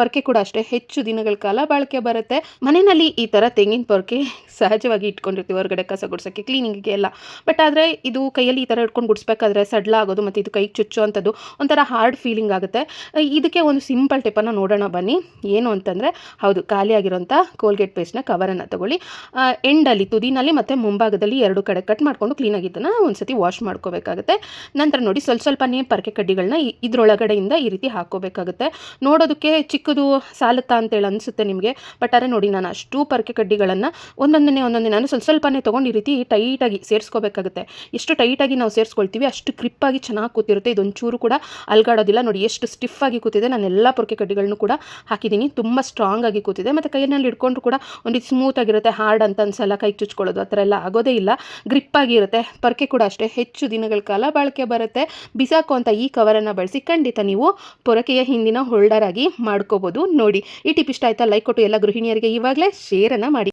ಪೊರಕೆ ಕೂಡ ಅಷ್ಟೇ ಹೆಚ್ಚು ದಿನಗಳ ಕಾಲ ಬಾಳಿಕೆ ಬರುತ್ತೆ. ಮನೆಯಲ್ಲಿ ಈ ಥರ ತೆಂಗಿನ ಪೊರಕೆ ಸಹಜವಾಗಿ ಇಟ್ಕೊಂಡಿರ್ತೀವಿ ಹೊರಗಡೆ ಕಸ ಗುಡ್ಸೋಕ್ಕೆ, ಕ್ಲೀನಿಂಗಿಗೆ ಎಲ್ಲ. ಬಟ್ ಆದರೆ ಇದು ಕೈಯಲ್ಲಿ ಈ ಥರ ಇಟ್ಕೊಂಡು ಗುಡಿಸ್ಬೇಕಾದ್ರೆ ಸಡ್ಲ ಆಗೋದು ಮತ್ತು ಇದು ಕೈಗೆ ಚುಚ್ಚೋ ಅಂಥದ್ದು ಒಂಥರ ಹಾರ್ಡ್ ಫೀಲಿಂಗ್ ಆಗುತ್ತೆ. ಇದಕ್ಕೆ ಒಂದು ಸಿಂಪಲ್ ಟಿಪ್ಪನ್ನು ನೋಡೋಣ ಬನ್ನಿ. ಏನು ಅಂತಂದರೆ ಹೌದು, ಖಾಲಿಯಾಗಿರೋಂಥ ಕೋಲ್ಗೇಟ್ ಪೇಸ್ಟ್ನ ಕವರನ್ನು ತಗೊಳ್ಳಿ. ಎಂಡಲ್ಲಿ ತುದಿನಲ್ಲಿ ಮತ್ತು ಮುಂಭಾಗದಲ್ಲಿ 2 ಕಡೆ ಕಟ್ ಮಾಡಿಕೊಂಡು ಕ್ಲೀನಾಗಿ ಇದನ್ನು ಒಂದು ಸತಿ ವಾಶ್ ಮಾಡ್ಕೋಬೇಕಾಗುತ್ತೆ. ನಂತರ ನೋಡಿ ಸ್ವಲ್ಪನೇ ಪೊರಕೆ ಕಡ್ಡಿಗಳನ್ನ ಇದರೊಳಗಡೆಯಿಂದ ಈ ರೀತಿ ಹಾಕ್ಕೋಬೇಕಾಗುತ್ತೆ. ನೋಡೋದಕ್ಕೆ ಚಿಕ್ಕದು ಸಾಲುತ್ತಾ ಅಂತೇಳಿ ಅನಿಸುತ್ತೆ ನಿಮಗೆ. ಬಟ್ ಆದರೆ ನೋಡಿ, ನಾನು ಅಷ್ಟು ಪೊರಕೆ ಕಡ್ಡಿಗಳನ್ನು ಒಂದೊಂದನೇ ನಾನು ಸ್ವಲ್ಪನೇ ತೊಗೊಂಡು ಈ ರೀತಿ ಟೈಟಾಗಿ ಸೇರಿಸ್ಕೋಬೇಕಾಗುತ್ತೆ. ಎಷ್ಟು ಟೈಟಾಗಿ ನಾವು ಸೇರಿಸ್ಕೊಳ್ತೀವಿ ಅಷ್ಟು ಗ್ರಿಪ್ಪಾಗಿ ಚೆನ್ನಾಗಿ ಕೂತಿರುತ್ತೆ. ಇದೊಂಚೂರು ಕೂಡ ಅಲ್ಗಾಡೋದಿಲ್ಲ. ನೋಡಿ ಎಷ್ಟು ಸ್ಟಿಫಾಗಿ ಕೂತಿದೆ. ನಾನು ಎಲ್ಲ ಪೊರಕೆ ಕಡ್ಡಿಗಳನ್ನು ಕೂಡ ಹಾಕಿದ್ದೀನಿ. ತುಂಬ ಸ್ಟ್ರಾಂಗ್ ಆಗಿ ಕೂತಿದೆ ಮತ್ತು ಕೈಯಲ್ಲಿ ಹಿಡ್ಕೊಂಡ್ರು ಕೂಡ ಒಂದು ಸ್ಮೂತ್ ಆಗಿರುತ್ತೆ. ಹಾರ್ಡ್ ಅಂತ ಅನ್ಸಲ್ಲ, ಕೈಗೆ ಚುಚ್ಕೊಳ್ಳೋದು ಆ ಥರ ಎಲ್ಲ ಆಗೋದೇ ಇಲ್ಲ. ಗ್ರಿಪ್ಪಾಗಿ ಇರುತ್ತೆ. ಪೊರಕೆ ಕೂಡ ಅಷ್ಟೇ ಹೆಚ್ಚು ದಿನಗಳ ಕಾಲ ಬಾಳಿಕೆ ಬರುತ್ತೆ. ಬಿಸಾಕುವಂಥ ಈ ಕವರನ್ನು ಬಳಸಿ ಖಂಡಿತ ನೀವು ಪೊರಕೆಯ ಹಿಂದಿನ ಹೋಲ್ಡರ್ ಆಗಿ ಮಾಡ್ಕೋಬೋದು. ನೋಡಿ, ಈ ಟಿಪ್ ಇಷ್ಟ ಆಯ್ತಾ? ಲೈಕ್ ಕೊಟ್ಟು ಎಲ್ಲ ಗೃಹಿಣಿಯರಿಗೆ ಇವಾಗಲೇ ಶೇರನ್ನು ಮಾಡಿ.